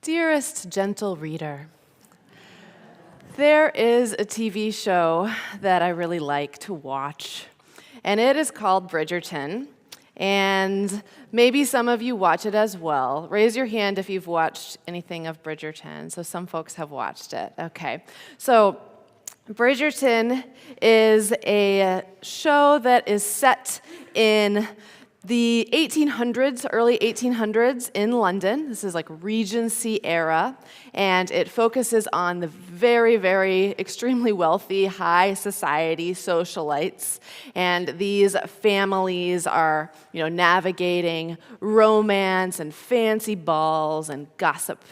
Dearest gentle reader, there is a TV show that I really like to watch, and it is called Bridgerton, and maybe some of you watch it as well. Raise your hand if you've watched anything of Bridgerton. So some folks have watched it. Okay. So Bridgerton is a show that is set in the 1800s, early 1800s in London. This is like Regency era, and it focuses on the very, very extremely wealthy, high society socialites. And these families are, navigating romance and fancy balls and gossip.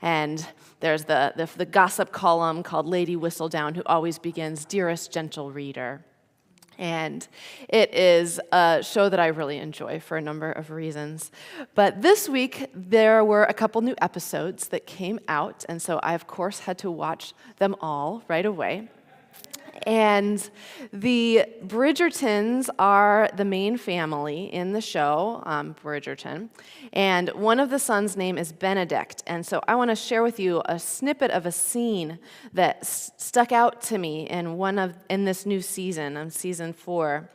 And there's the gossip column called Lady Whistledown, who always begins, "Dearest gentle reader." And it is a show that I really enjoy for a number of reasons. But this week, there were a couple new episodes that came out, and so I, of course, had to watch them all right away. And the Bridgertons are the main family in the show, Bridgerton, and one of the sons' name is Benedict. And so I want to share with you a snippet of a scene that stuck out to me in this new season, season 4.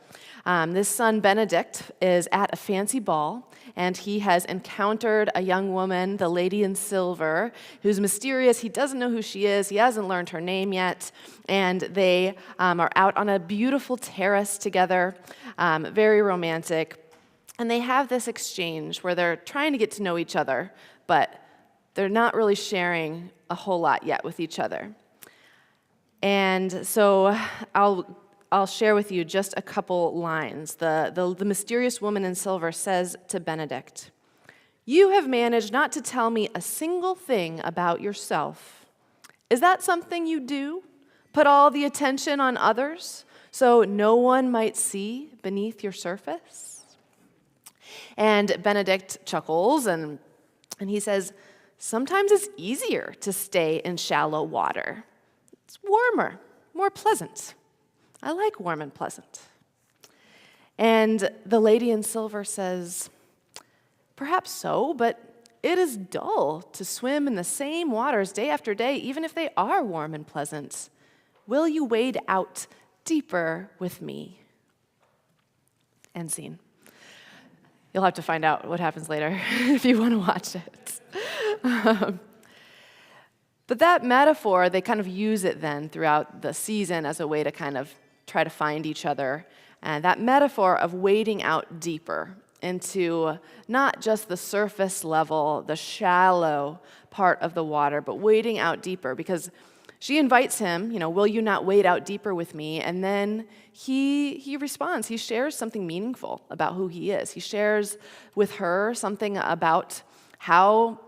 This son, Benedict, is at a fancy ball, and he has encountered a young woman, the lady in silver, who's mysterious. He doesn't know who she is. He hasn't learned her name yet, and they are out on a beautiful terrace together, very romantic, and they have this exchange where they're trying to get to know each other, but they're not really sharing a whole lot yet with each other. And so I'll share with you just a couple lines. The mysterious woman in silver says to Benedict, "You have managed not to tell me a single thing about yourself. Is that something you do? Put all the attention on others so no one might see beneath your surface?" And Benedict chuckles and he says, "Sometimes it's easier to stay in shallow water. It's warmer, more pleasant. I like warm and pleasant." And the lady in silver says, "Perhaps so, but it is dull to swim in the same waters day after day, even if they are warm and pleasant. Will you wade out deeper with me?" End scene. You'll have to find out what happens later if you want to watch it. But that metaphor, they kind of use it then throughout the season as a way to kind of try to find each other. And that metaphor of wading out deeper into not just the surface level, the shallow part of the water, but wading out deeper, because she invites him, "Will you not wade out deeper with me?" And then he responds. He shares something meaningful about who he is. He shares with her something about how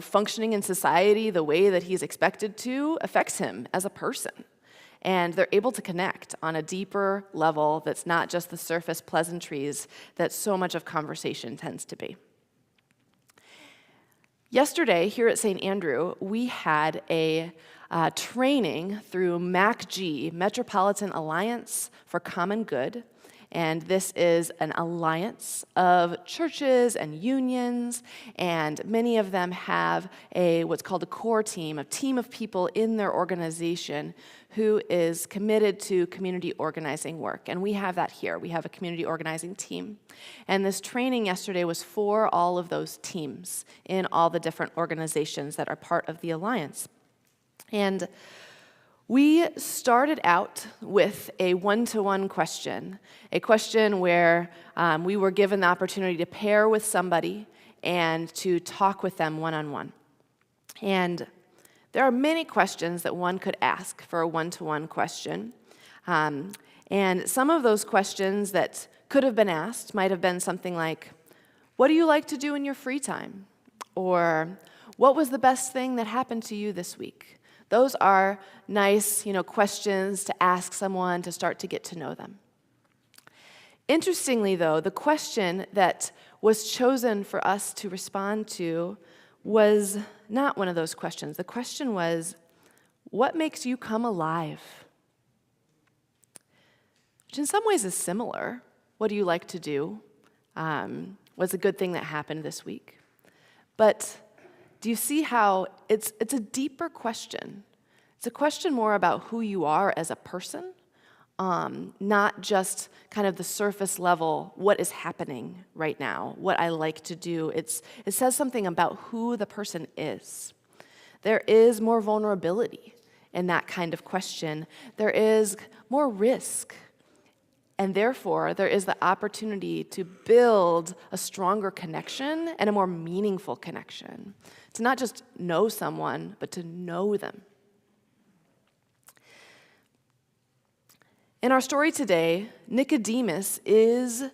functioning in society the way that he's expected to affects him as a person. And they're able to connect on a deeper level that's not just the surface pleasantries that so much of conversation tends to be. Yesterday, here at St. Andrew, we had a training through MACG, Metropolitan Alliance for Common Good. And this is an alliance of churches and unions, and many of them have what's called a core team, a team of people in their organization who is committed to community organizing work. And we have that here. We have a community organizing team. And this training yesterday was for all of those teams in all the different organizations that are part of the alliance. And we started out with a one-to-one question, a question where we were given the opportunity to pair with somebody and to talk with them one-on-one. And there are many questions that one could ask for a one-to-one question. And some of those questions that could have been asked might have been something like, "What do you like to do in your free time?" Or, "What was the best thing that happened to you this week?" Those are nice, questions to ask someone to start to get to know them. Interestingly, though, the question that was chosen for us to respond to was not one of those questions. The question was, "What makes you come alive?" Which in some ways is similar. What do you like to do? What's a good thing that happened this week? But Do you see how it's a deeper question? It's a question more about who you are as a person, not just kind of the surface level, what is happening right now, what I like to do. It says something about who the person is. There is more vulnerability in that kind of question. There is more risk. And therefore, there is the opportunity to build a stronger connection and a more meaningful connection. To not just know someone, but to know them. In our story today, Nicodemus is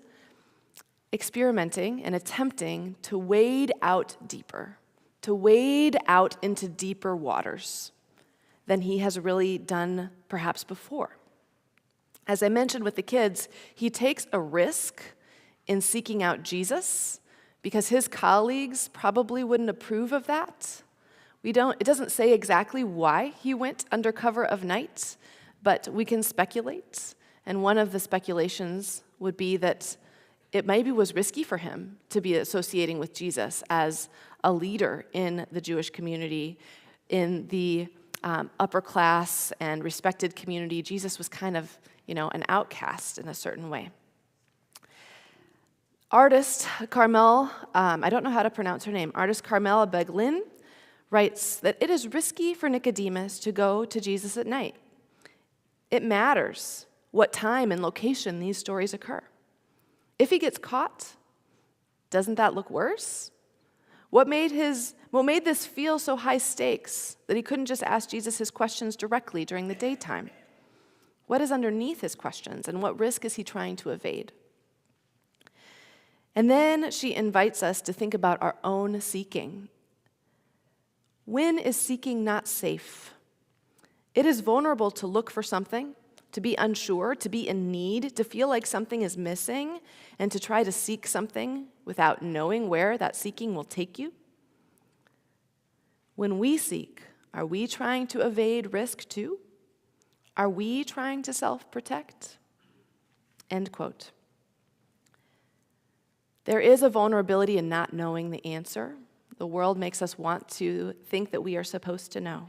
experimenting and attempting to wade out deeper, to wade out into deeper waters than he has really done perhaps before. As I mentioned with the kids, he takes a risk in seeking out Jesus because his colleagues probably wouldn't approve of that. It doesn't say exactly why he went under cover of night, but we can speculate. And one of the speculations would be that it maybe was risky for him to be associating with Jesus as a leader in the Jewish community, in the upper class and respected community. Jesus was kind of, an outcast in a certain way. Artist Carmel, I don't know how to pronounce her name, artist Carmel Beglin writes that it is risky for Nicodemus to go to Jesus at night. It matters what time and location these stories occur. If he gets caught, doesn't that look worse? What made this feel so high stakes that he couldn't just ask Jesus his questions directly during the daytime? What is underneath his questions, and what risk is he trying to evade? And then she invites us to think about our own seeking. When is seeking not safe? It is vulnerable to look for something, to be unsure, to be in need, to feel like something is missing, and to try to seek something without knowing where that seeking will take you. When we seek, are we trying to evade risk too? Are we trying to self-protect? End quote. There is a vulnerability in not knowing the answer. The world makes us want to think that we are supposed to know.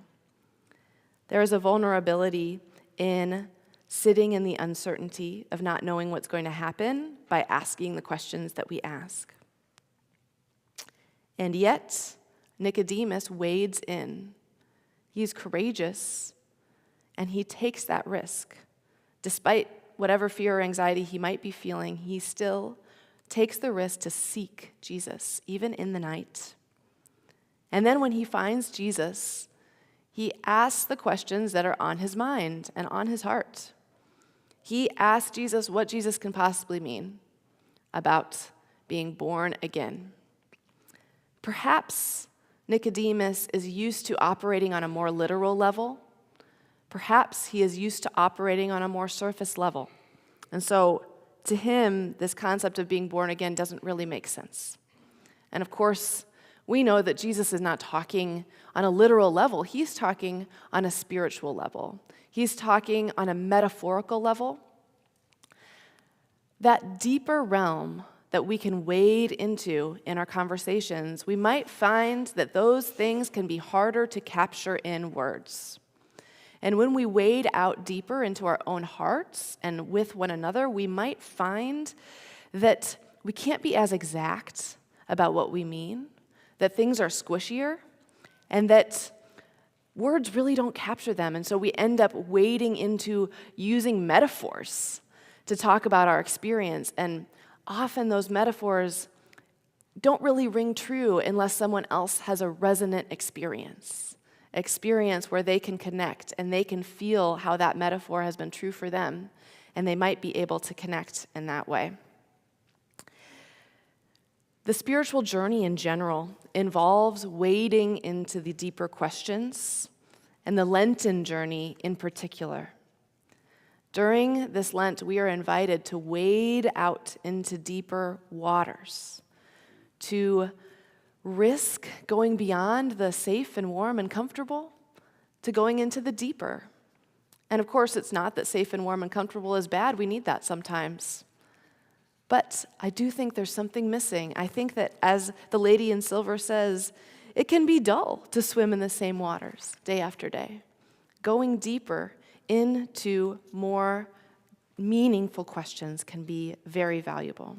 There is a vulnerability in sitting in the uncertainty of not knowing what's going to happen by asking the questions that we ask. And yet, Nicodemus wades in. He's courageous, and he takes that risk. Despite whatever fear or anxiety he might be feeling, he still takes the risk to seek Jesus, even in the night. And then when he finds Jesus, he asks the questions that are on his mind and on his heart. He asks Jesus what Jesus can possibly mean about being born again. Perhaps Nicodemus is used to operating on a more literal level. Perhaps he is used to operating on a more surface level. And so to him, this concept of being born again doesn't really make sense. And of course, we know that Jesus is not talking on a literal level. He's talking on a spiritual level. He's talking on a metaphorical level. That deeper realm that we can wade into in our conversations, we might find that those things can be harder to capture in words. And when we wade out deeper into our own hearts and with one another, we might find that we can't be as exact about what we mean, that things are squishier, and that words really don't capture them. And so we end up wading into using metaphors to talk about our experience. And often those metaphors don't really ring true unless someone else has a resonant experience where they can connect and they can feel how that metaphor has been true for them, and they might be able to connect in that way. The spiritual journey in general involves wading into the deeper questions, and the Lenten journey in particular. During this Lent, we are invited to wade out into deeper waters, to risk going beyond the safe and warm and comfortable to going into the deeper. And of course, it's not that safe and warm and comfortable is bad. We need that sometimes. But I do think there's something missing. I think that, as the lady in silver says, It can be dull to swim in the same waters day after day. Going deeper into more meaningful questions can be very valuable.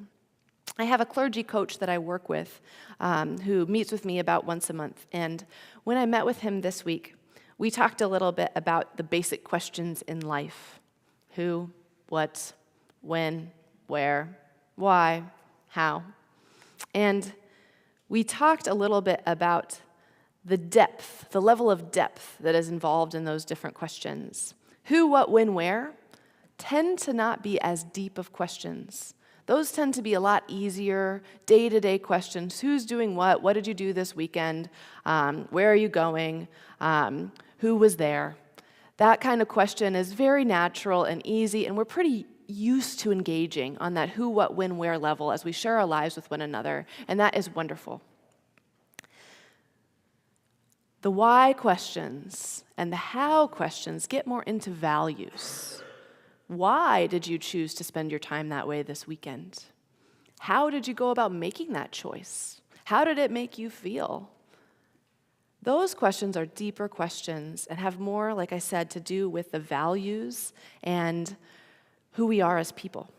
I have a clergy coach that I work with who meets with me about once a month. And when I met with him this week, we talked a little bit about the basic questions in life. Who, what, when, where, why, how. And we talked a little bit about the depth, the level of depth that is involved in those different questions. Who, what, when, where tend to not be as deep of questions. Those tend to be a lot easier, day-to-day questions. Who's doing what? What did you do this weekend? Where are you going? Who was there? That kind of question is very natural and easy, and we're pretty used to engaging on that who, what, when, where level as we share our lives with one another, and that is wonderful. The why questions and the how questions get more into values. Why did you choose to spend your time that way this weekend? How did you go about making that choice? How did it make you feel? Those questions are deeper questions and have more, like I said, to do with the values and who we are as people.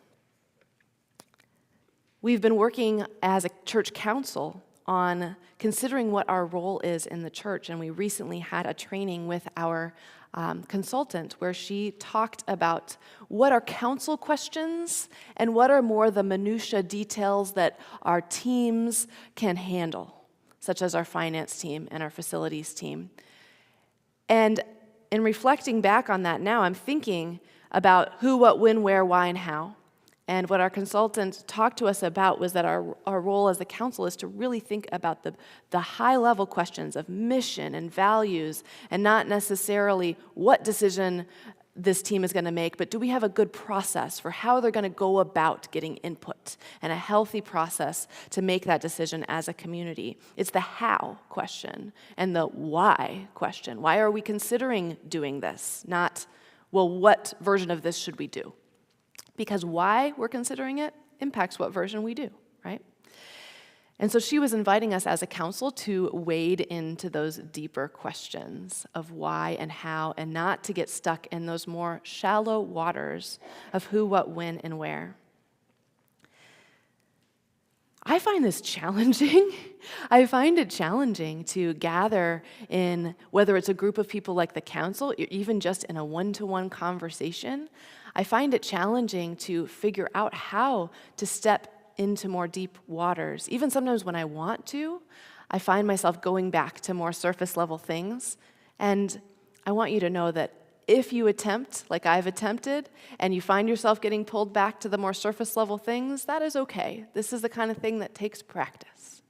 We've been working as a church council on considering what our role is in the church, and we recently had a training with our consultant where she talked about what are council questions and what are more the minutia details that our teams can handle, such as our finance team and our facilities team. And in reflecting back on that now, I'm thinking about who, what, when, where, why, and how. And what our consultant talked to us about was that our role as the council is to really think about the high-level questions of mission and values, and not necessarily what decision this team is going to make, but do we have a good process for how they're going to go about getting input and a healthy process to make that decision as a community. It's the how question and the why question. Why are we considering doing this? Not, well, what version of this should we do? Because why we're considering it impacts what version we do, right? And so she was inviting us as a council to wade into those deeper questions of why and how, and not to get stuck in those more shallow waters of who, what, when, and where. I find this challenging. I find it challenging to gather in, whether it's a group of people like the council, even just in a one-to-one conversation. I find it challenging to figure out how to step into more deep waters. Even sometimes when I want to, I find myself going back to more surface level things. And I want you to know that if you attempt, like I've attempted, and you find yourself getting pulled back to the more surface level things, that is okay. This is the kind of thing that takes practice.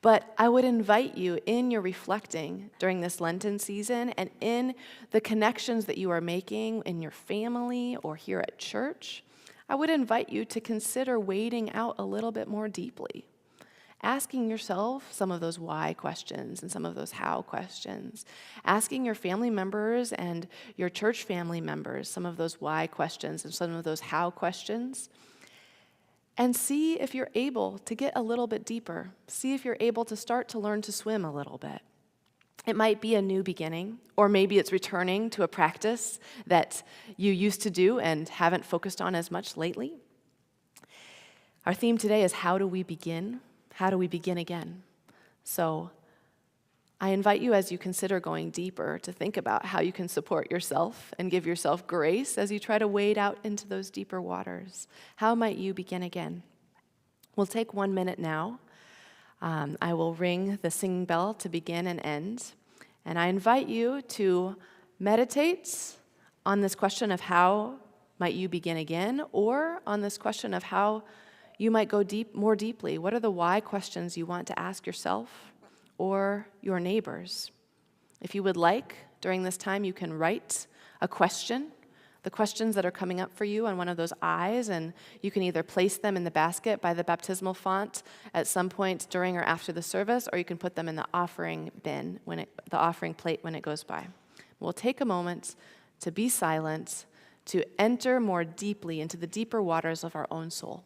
But I would invite you in your reflecting during this Lenten season and in the connections that you are making in your family or here at church, I would invite you to consider wading out a little bit more deeply, asking yourself some of those why questions and some of those how questions, asking your family members and your church family members some of those why questions and some of those how questions, and see if you're able to get a little bit deeper. See if you're able to start to learn to swim a little bit. It might be a new beginning, or maybe it's returning to a practice that you used to do and haven't focused on as much lately. Our theme today is how do we begin? How do we begin again? So I invite you, as you consider going deeper, to think about how you can support yourself and give yourself grace as you try to wade out into those deeper waters. How might you begin again? We'll take 1 minute now. I will ring the singing bell to begin and end. And I invite you to meditate on this question of how might you begin again, or on this question of how you might go more deeply. What are the why questions you want to ask yourself or your neighbors? If you would like, during this time, you can write a question, the questions that are coming up for you on one of those eyes, and you can either place them in the basket by the baptismal font at some point during or after the service, or you can put them in the offering bin, the offering plate when it goes by. We'll take a moment to be silent, to enter more deeply into the deeper waters of our own soul.